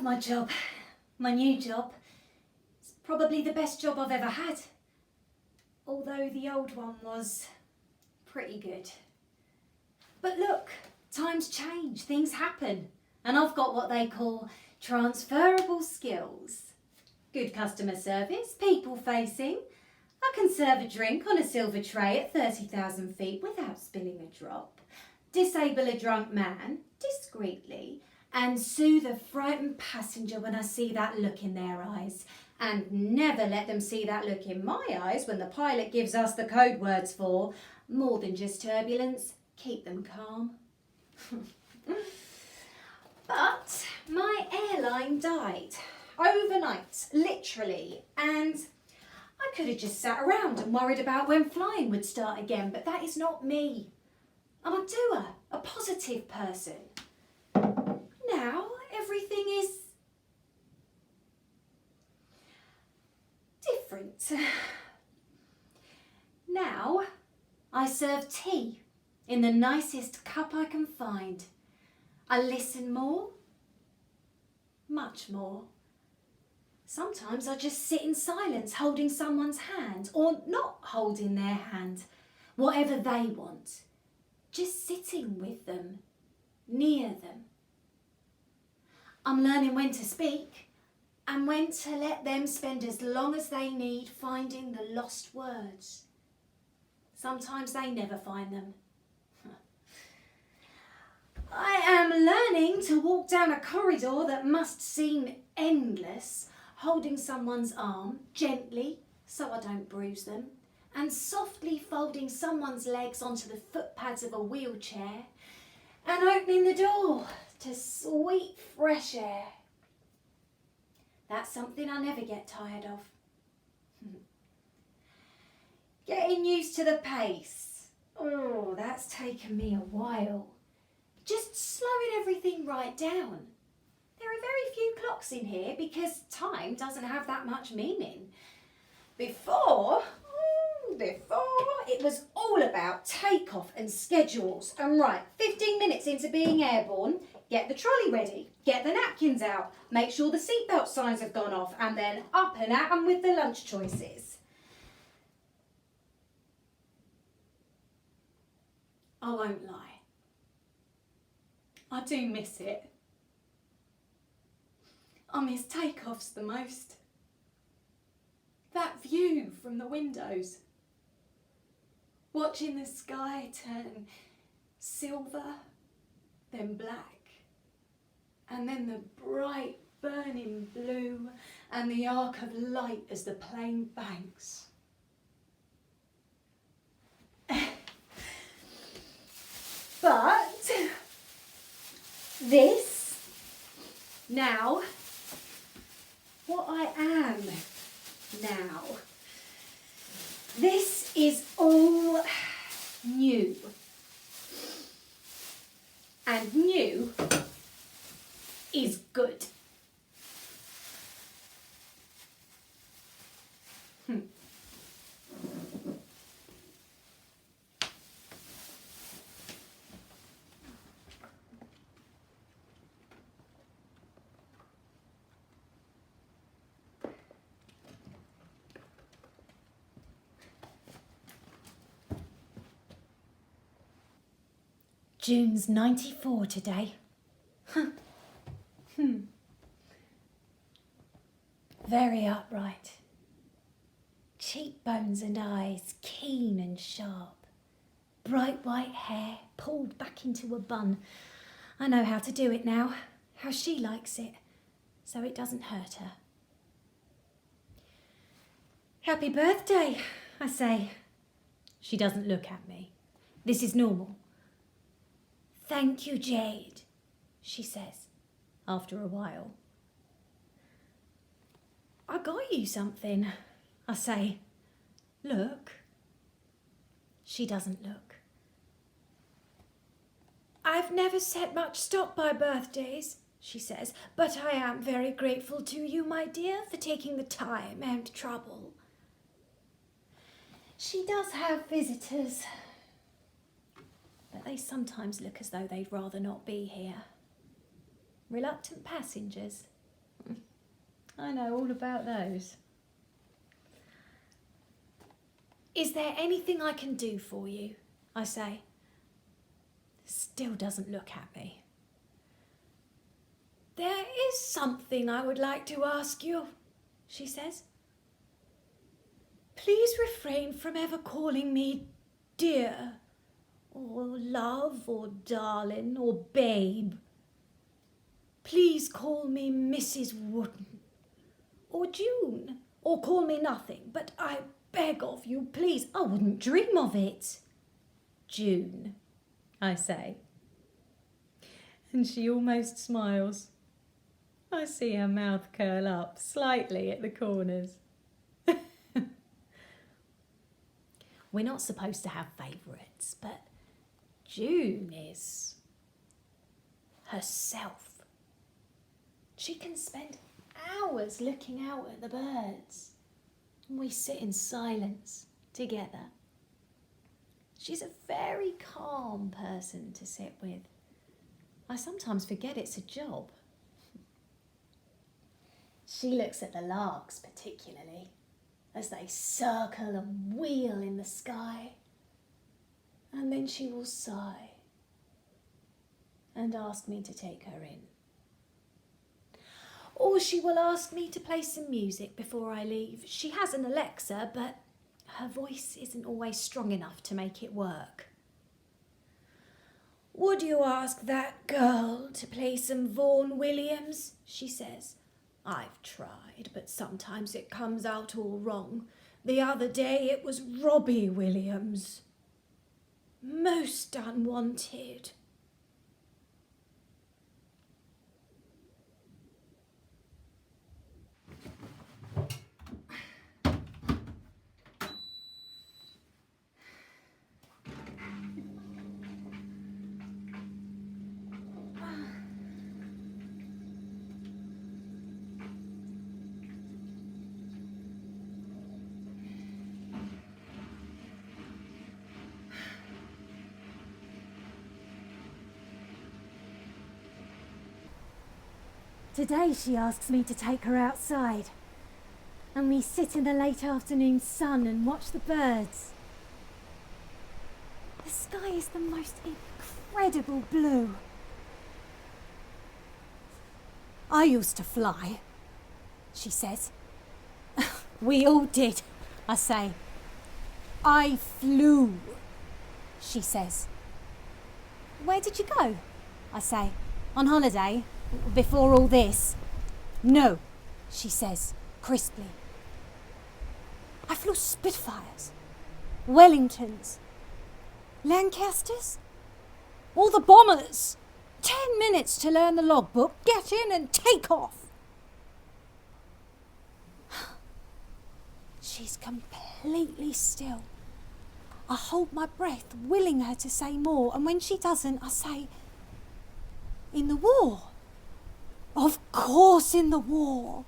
my job. My new job. It's probably the best job I've ever had. Although the old one was pretty good. But look, times change, things happen. And I've got what they call transferable skills. Good customer service, people facing. I can serve a drink on a silver tray at 30,000 feet without spilling a drop. Disable a drunk man discreetly and soothe a frightened passenger when I see that look in their eyes. And never let them see that look in my eyes when the pilot gives us the code words for more than just turbulence. Keep them calm. But my airline died overnight, literally, and I could have just sat around and worried about when flying would start again, but that is not me. I'm a doer, a positive person. Now everything is different. Now I serve tea in the nicest cup I can find. I listen more, much more. Sometimes I just sit in silence holding someone's hand or not holding their hand, whatever they want. Just sitting with them, near them. I'm learning when to speak and when to let them spend as long as they need finding the lost words. Sometimes they never find them. I am learning to walk down a corridor that must seem endless, holding someone's arm gently so I don't bruise them, and softly folding someone's legs onto the footpads of a wheelchair and opening the door to sweet fresh air. That's something I never get tired of. Getting used to the pace. Oh, that's taken me a while. Just slowing everything right down. There are very few clocks in here because time doesn't have that much meaning. Before it was all about takeoff and schedules. And right, 15 minutes into being airborne, get the trolley ready, get the napkins out, make sure the seatbelt signs have gone off, and then up and at 'em with the lunch choices. I won't lie. I do miss it. I miss takeoffs the most. That view from the windows. Watching the sky turn silver, then black, and then the bright burning blue and the arc of light as the plane banks. But this, now, what I am now, this is all new. And new is good. June's 94 today. Very upright. Cheekbones and eyes keen and sharp. Bright white hair pulled back into a bun. I know how to do it now, how she likes it, so it doesn't hurt her. Happy birthday, I say. She doesn't look at me. This is normal. Thank you, Jade, she says, after a while. I got you something, I say. Look. She doesn't look. I've never set much stock by birthdays, she says, but I am very grateful to you, my dear, for taking the time and trouble. She does have visitors, but they sometimes look as though they'd rather not be here. Reluctant passengers, I know all about those. Is there anything I can do for you? I say. Still doesn't look at me. There is something I would like to ask you, she says. Please refrain from ever calling me dear, or love, or darling, or babe. Please call me Mrs. Wooden, or June, or call me nothing, but I beg of you, please, I wouldn't dream of it. June, I say. And she almost smiles. I see her mouth curl up slightly at the corners. We're not supposed to have favourites, but June is herself. She can spend hours looking out at the birds, and we sit in silence together. She's a very calm person to sit with. I sometimes forget it's a job. She looks at the larks particularly, as they circle and wheel in the sky. And then she will sigh and ask me to take her in. Or she will ask me to play some music before I leave. She has an Alexa, but her voice isn't always strong enough to make it work. Would you ask that girl to play some Vaughan Williams? She says. I've tried, but sometimes it comes out all wrong. The other day it was Robbie Williams. Most unwanted. Today she asks me to take her outside, and we sit in the late afternoon sun and watch the birds. The sky is the most incredible blue. I used to fly, she says. We all did, I say. I flew, she says. Where did you go? I say. On holiday? Before all this? No, she says, crisply. I flew Spitfires, Wellingtons, Lancasters, all the bombers. 10 minutes to learn the logbook, get in and take off. She's completely still. I hold my breath, willing her to say more, and when she doesn't, I say, in the war. Of course in the war.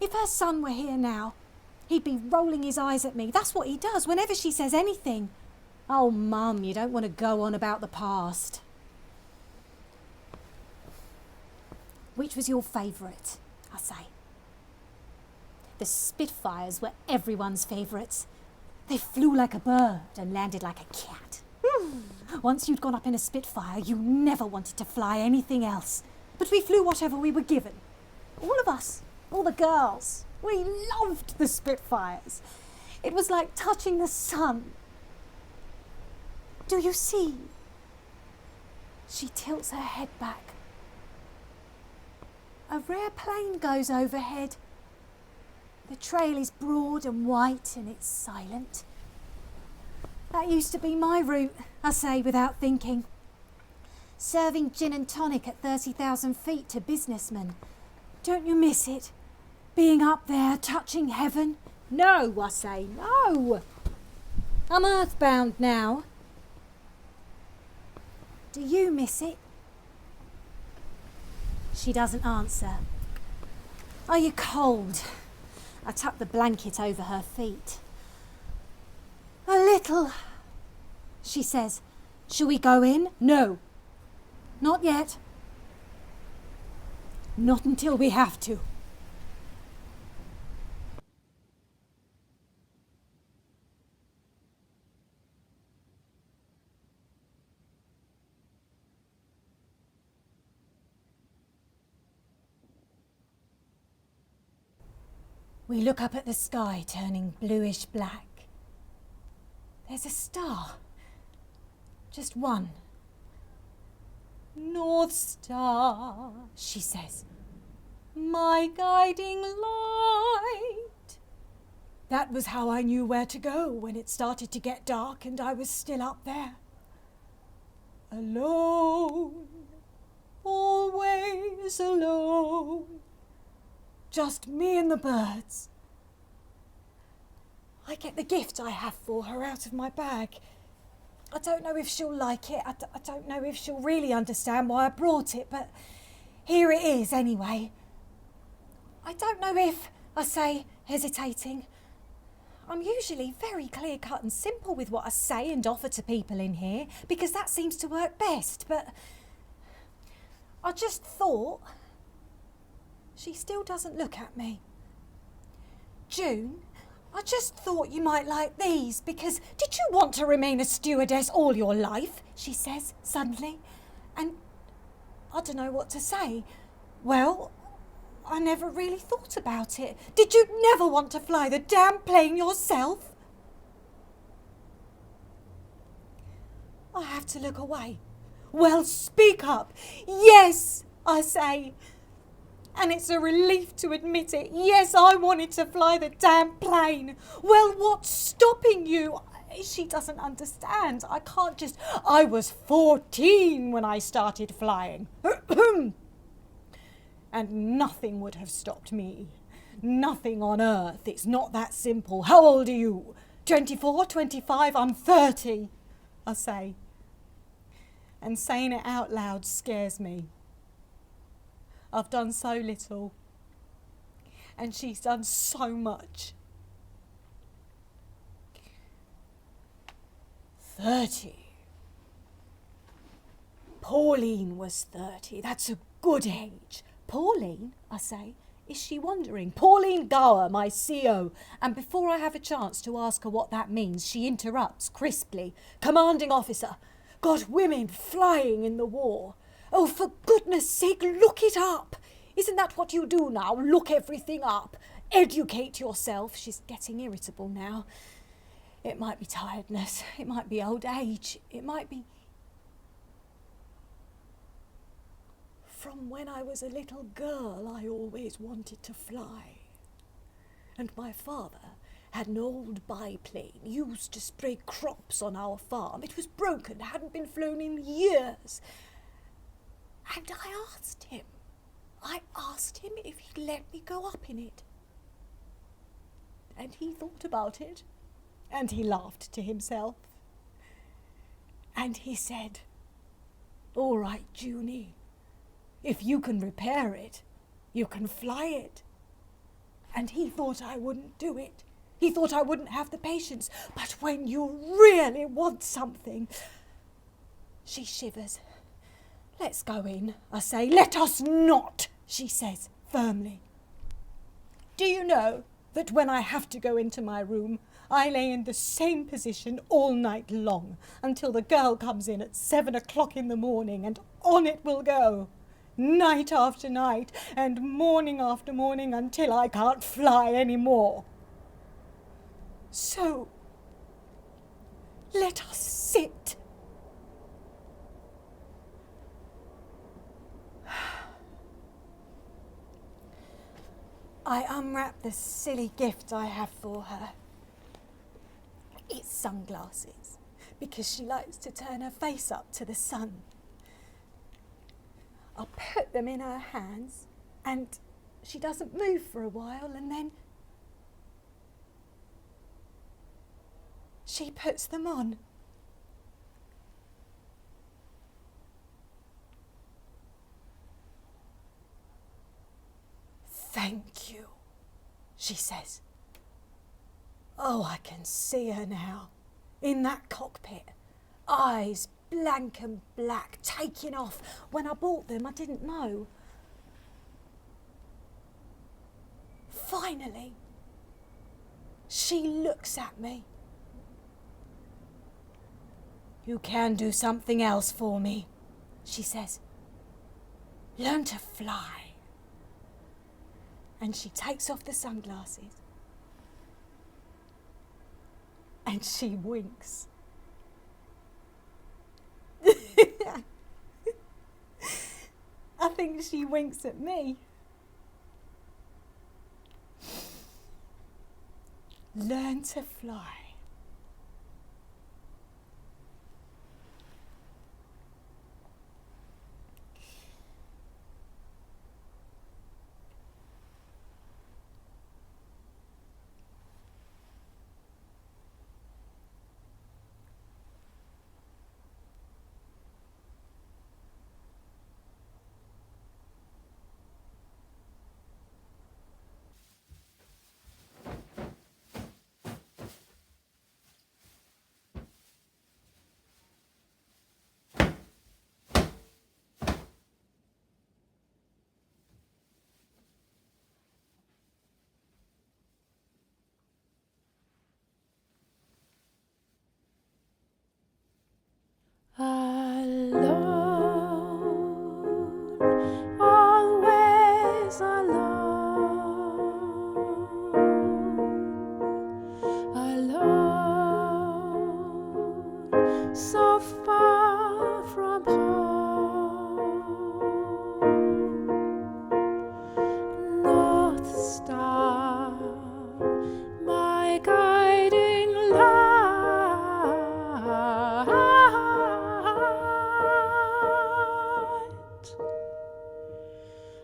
If her son were here now, he'd be rolling his eyes at me. That's what he does whenever she says anything. Oh, Mum, you don't want to go on about the past. Which was your favourite? I say. The Spitfires were everyone's favourites. They flew like a bird and landed like a cat. Once you'd gone up in a Spitfire, you never wanted to fly anything else. But we flew whatever we were given. All of us, all the girls. We loved the Spitfires. It was like touching the sun. Do you see? She tilts her head back. A rare plane goes overhead. The trail is broad and white and it's silent. That used to be my route, I say without thinking. Serving gin and tonic at 30,000 feet to businessmen. Don't you miss it? Being up there, touching heaven? No, I say, no. I'm earthbound now. Do you miss it? She doesn't answer. Are you cold? I tuck the blanket over her feet. A little, she says. Shall we go in? No. Not yet. Not until we have to. We look up at the sky turning bluish black. There's a star. Just one. North Star, she says. My guiding light. That was how I knew where to go when it started to get dark and I was still up there. Alone. Always alone. Just me and the birds. I get the gift I have for her out of my bag. I don't know if she'll like it. I don't know if she'll really understand why I brought it, but here it is anyway. I don't know if, I say, hesitating. I'm usually very clear-cut and simple with what I say and offer to people in here, because that seems to work best, but I just thought... She still doesn't look at me. June, I just thought you might like these because did you want to remain a stewardess all your life? She says suddenly. And I don't know what to say. Well, I never really thought about it. Did you never want to fly the damn plane yourself? I have to look away. Well, speak up. Yes, I say. And it's a relief to admit it. Yes, I wanted to fly the damn plane. Well, what's stopping you? She doesn't understand. I can't just... I was 14 when I started flying. And nothing would have stopped me. Nothing on earth. It's not that simple. How old are you? 24, 25? I'm 30, I say. And saying it out loud scares me. I've done so little, and she's done so much. 30. Pauline was 30. That's a good age. Pauline, I say, is she wondering? Pauline Gower, my CO. And before I have a chance to ask her what that means, she interrupts crisply. Commanding officer, got women flying in the war. Oh, for goodness sake, look it up. Isn't that what you do now? Look everything up. Educate yourself. She's getting irritable now. It might be tiredness. It might be old age. It might be... From when I was a little girl, I always wanted to fly. And my father had an old biplane used to spray crops on our farm. It was broken, hadn't been flown in years. And I asked him if he'd let me go up in it. And he thought about it, and he laughed to himself. And he said, all right, Junie, if you can repair it, you can fly it. And he thought I wouldn't do it. He thought I wouldn't have the patience. But when you really want something... She shivers. Let's go in, I say. Let us not, she says firmly. Do you know that when I have to go into my room, I lay in the same position all night long until the girl comes in at 7 o'clock in the morning, and on it will go, night after night and morning after morning until I can't fly any more. So, let us sit. I unwrap the silly gift I have for her. It's sunglasses, because she likes to turn her face up to the sun. I put them in her hands, and she doesn't move for a while, and then she puts them on. Thank you, she says. Oh, I can see her now, in that cockpit, eyes blank and black, taking off. When I bought them, I didn't know. Finally, she looks at me. You can do something else for me, she says. Learn to fly. And she takes off the sunglasses. And she winks. I think she winks at me. Learn to fly. Alone, always alone, alone, so far from home. North Star, my guiding light.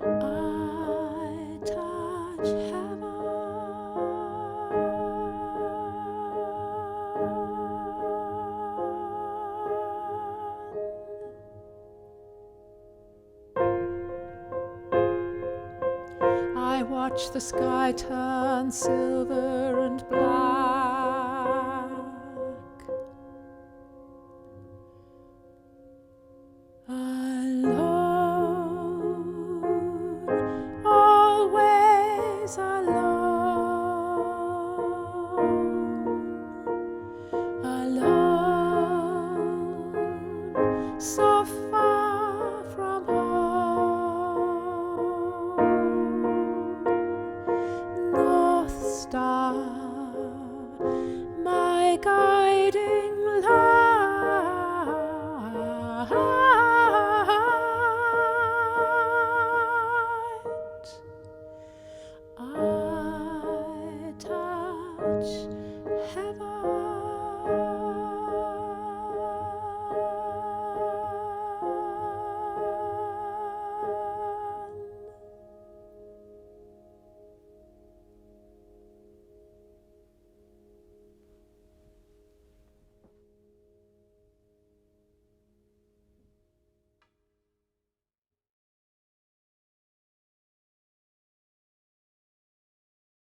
I touch heaven. I watch the sky turn silver and black. Alone, always alone, alone, so